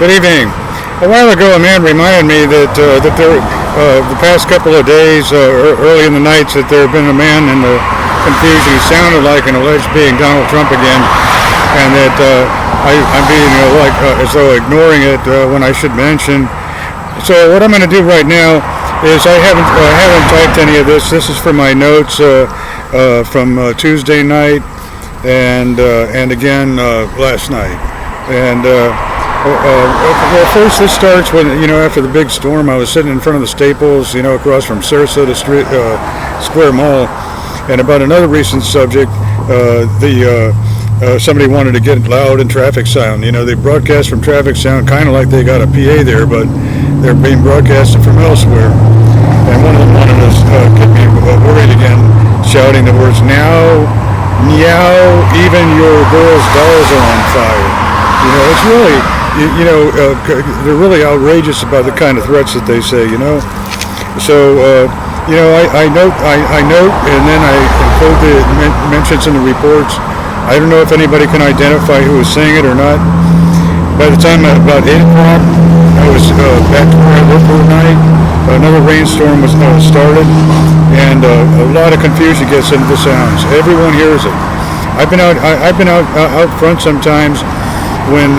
Good evening. A while ago, a man reminded me that the past couple of days, early in the nights, that there had been a man in the confusion. He sounded like an alleged being Donald Trump again, and that I'm being as though ignoring it when I should mention. So what I'm going to do right now is I haven't typed any of this. This is from my notes from Tuesday night and again last night. And well, first this starts when after the big storm, I was sitting in front of the Staples, across from Sarasota Street Square Mall, and about another recent subject, somebody wanted to get loud in traffic sound. They broadcast from traffic sound, kind of like they got a PA there, but they're being broadcasted from elsewhere. And one of them wanted to get me worried again, shouting the words, "Now, meow, even your girls' dolls are on fire." It's really, they're really outrageous about the kind of threats that they say, So, I note, and then I include the mentions in the reports. I don't know if anybody can identify who was saying it or not. By the time about 8 o'clock, I was back to where I lived for the night. Another rainstorm was started, and a lot of confusion gets into the sounds. Everyone hears it. I've been out front sometimes when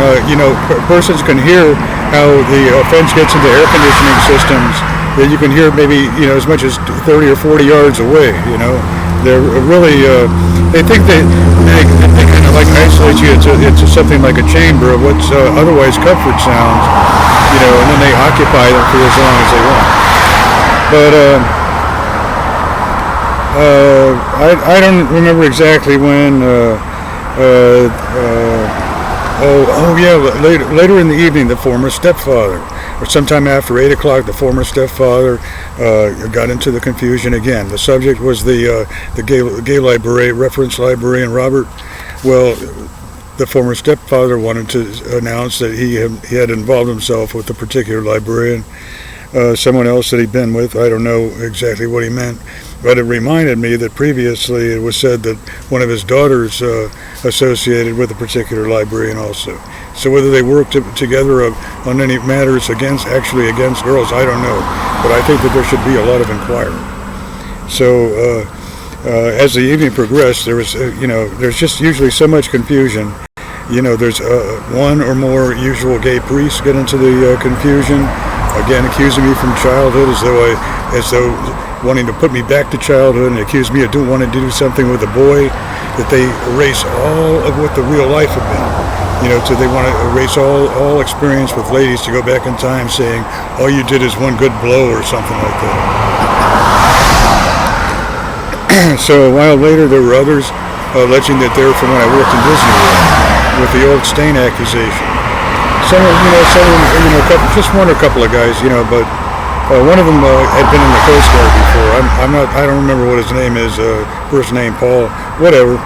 persons can hear how the offense gets into air conditioning systems. That you can hear maybe as much as 30 or 40 yards away. They're really they think they kind of like isolate you into something like a chamber of what's otherwise comfort sounds. And then they occupy them for as long as they want. But I don't remember exactly when. Later in the evening, the former stepfather, or sometime after 8 o'clock, the former stepfather got into the confusion again. The subject was the gay librarian, reference librarian Robert. Well, the former stepfather wanted to announce that he had involved himself with a particular librarian, someone else that he'd been with. I don't know exactly what he meant, but it reminded me that previously it was said that one of his daughters associated with a particular librarian also. So whether they worked together on any matters against girls, I don't know. But I think that there should be a lot of inquiry. So as the evening progressed, there was, there's just usually so much confusion. There's one or more usual gay priests get into the confusion, again accusing me from childhood as though wanting to put me back to childhood, and accuse me of wanting to do something with a boy, that they erase all of what the real life had been. So they want to erase all experience with ladies to go back in time, saying all you did is one good blow or something like that. So a while later, there were others alleging that they were from when I worked in Disney World with the old stain accusation. Some just one or a couple of guys, but one of them had been in the Coast Guard before. I don't remember what his name is. First name Paul, whatever.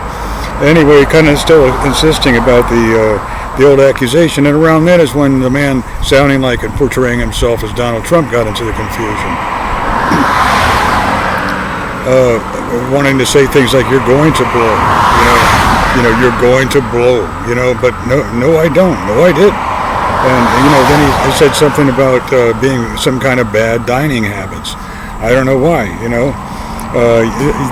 Anyway, kind of still insisting about the old accusation, and around then is when the man sounding like and portraying himself as Donald Trump got into the confusion. Wanting to say things like "you're going to blow," you're going to blow, but no, I don't. No, I did. And then he said something about being some kind of bad dining habits. I don't know why.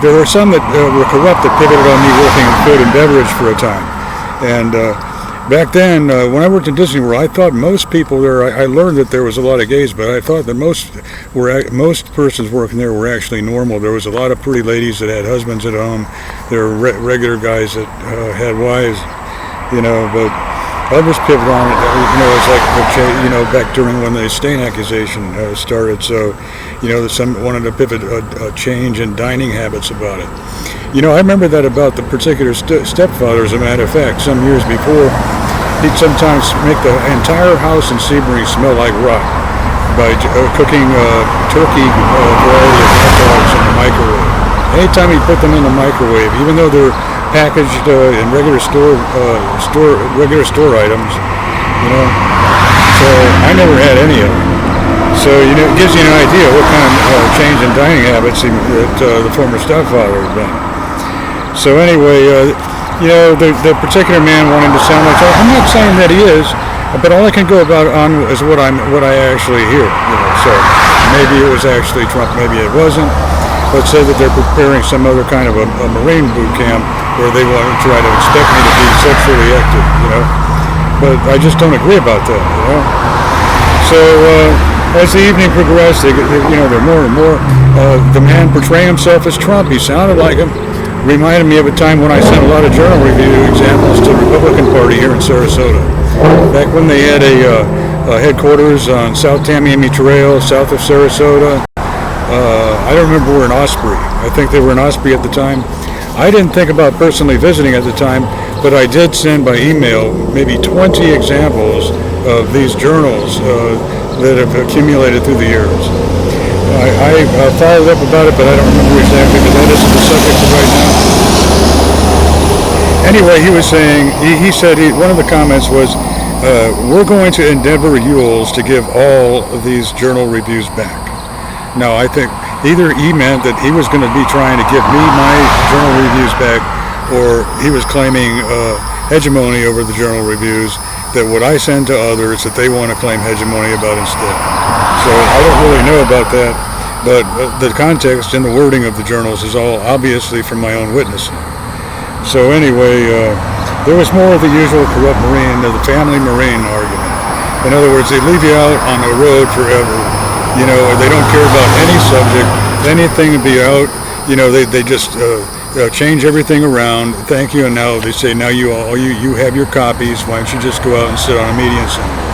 There were some that were corrupt that pivoted on me working in food and beverage for a time. And back then, when I worked in Disney World, I thought most people there. I learned that there was a lot of gays, but I thought that most persons working there were actually normal. There was a lot of pretty ladies that had husbands at home. There were regular guys that had wives. But others pivot on it. It's like back during when the stain accusation started. So, some wanted to pivot a change in dining habits about it. I remember that about the particular stepfather. As a matter of fact, some years before, he'd sometimes make the entire house in Sebring smell like rock by cooking turkey variety of hot dogs in the microwave. Anytime he put them in the microwave, even though they're packaged in regular store items, So I never had any of them. So it gives you an idea what kind of change in dining habits that the former stepfather had been. So anyway, the particular man wanted to sound like, I'm not saying that he is, But all I can go about on is what I actually hear. So maybe it was actually Trump, maybe it wasn't. Let's say that they're preparing some other kind of a Marine boot camp where they want to try to expect me to be sexually active. But I just don't agree about that. So as the evening progressed, they're more and more. The man portraying himself as Trump. He sounded like him. Reminded me of a time when I sent a lot of journal review examples to the Republican Party here in Sarasota. Back when they had a headquarters on South Tamiami Trail, south of Sarasota. I don't remember we're in Osprey. I think they were in Osprey at the time. I didn't think about personally visiting at the time, but I did send by email maybe 20 examples of these journals that have accumulated through the years. I followed up about it, but I don't remember exactly, but that isn't the subject for right now. Anyway, he was saying, he said one of the comments was, we're going to endeavor Yules to give all of these journal reviews back. Now, I think either he meant that he was going to be trying to give me my journal reviews back, or he was claiming hegemony over the journal reviews, that what I send to others that they want to claim hegemony about instead. So I don't really know about that, but the context and the wording of the journals is all obviously from my own witnessing. So anyway, there was more of the usual corrupt Marine, the family Marine argument. In other words, they leave you out on the road forever. They don't care about any subject, anything to be out. They just change everything around. Thank you, and now they say, now you have your copies. Why don't you just go out and sit on a median somewhere?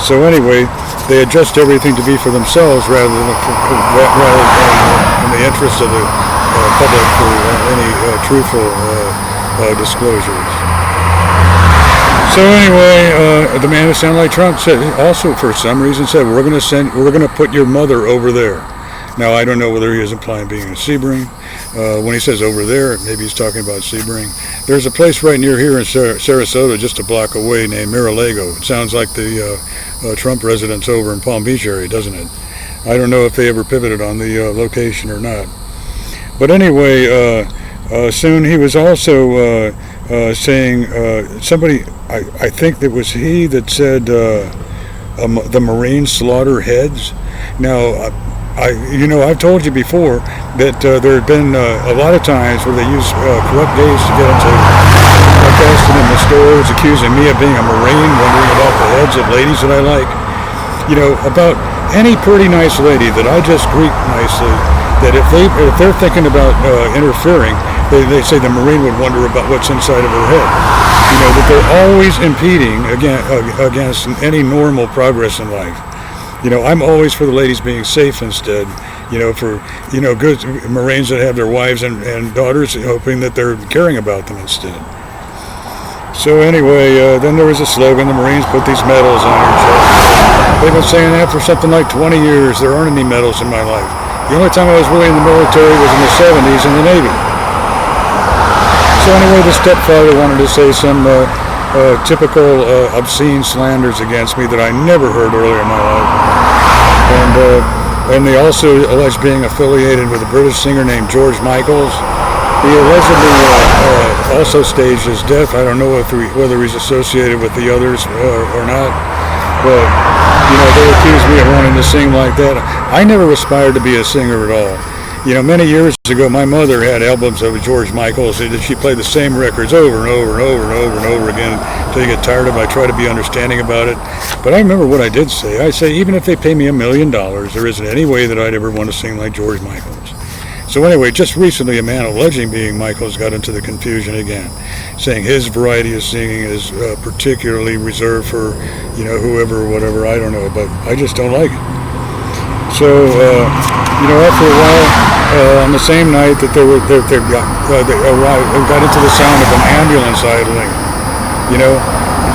So anyway, they adjust everything to be for themselves rather than in the interest of the public for any truthful disclosures. So anyway, the man who sounded like Trump said, also for some reason said, we're going to put your mother over there. Now I don't know whether he is implying being in Sebring. When he says over there, maybe he's talking about Sebring. There's a place right near here in Sarasota, just a block away, named Mar-a-Lago. It sounds like the Trump residence over in Palm Beach area, doesn't it? I don't know if they ever pivoted on the location or not. But anyway, soon he was also saying somebody. I think it was he that said the Marines slaughter heads. Now, I've told you before that there had been a lot of times where they use corrupt gays to get into broadcasting in the stores, accusing me of being a Marine, wondering about the heads of ladies that I like. About any pretty nice lady that I just greet nicely, that if they're thinking about interfering, they say the Marine would wonder about what's inside of her head. That they're always impeding against any normal progress in life. I'm always for the ladies being safe instead. For good Marines that have their wives and daughters, hoping that they're caring about them instead. So anyway, then there was a slogan: the Marines put these medals on your chest. They've been saying that for something like 20 years. There aren't any medals in my life. The only time I was really in the military was in the 70s in the Navy. So anyway, the stepfather wanted to say some typical obscene slanders against me that I never heard earlier in my life. And they also alleged being affiliated with a British singer named George Michaels. He allegedly also staged his death. I don't know whether he's associated with the others or not. But, they accused me of wanting to sing like that. I never aspired to be a singer at all. Many years ago, my mother had albums of George Michael's. She played the same records over and over and over and over and over again until you get tired of it. I try to be understanding about it. But I remember what I did say. I say, even if they pay me $1 million, there isn't any way that I'd ever want to sing like George Michael's. So anyway, just recently, a man alleging being Michael's got into the confusion again, saying his variety of singing is particularly reserved for, whoever or whatever. I don't know, but I just don't like it. So, after a while, on the same night that they got into the sound of an ambulance idling,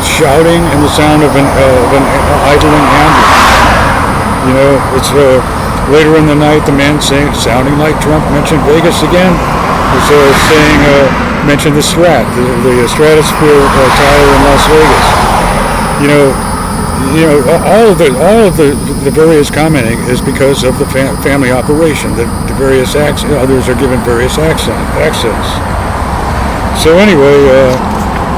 shouting and the sound of an idling ambulance. It's later in the night, the man sounding like Trump mentioned Vegas again, was mentioned the Strat, the Stratosphere Tower in Las Vegas. All of the various commenting is because of the family operation. The various others are given various access. So anyway,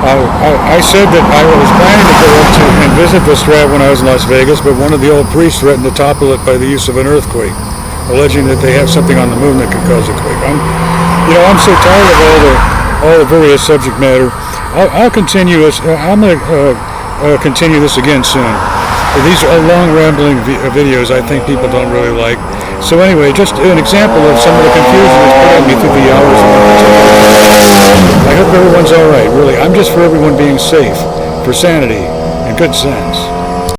I said that I was planning to go up to and visit the Strat when I was in Las Vegas, but one of the old priests threatened to topple it by the use of an earthquake, alleging that they have something on the moon that could cause a quake. I'm so tired of all the various subject matter. I'll continue this. I'm going to continue this again soon. These are long rambling videos I think people don't really like. So anyway, just an example of some of the confusion that's put on me through the hours. I hope everyone's all right. Really, I'm just for everyone being safe, for sanity and good sense.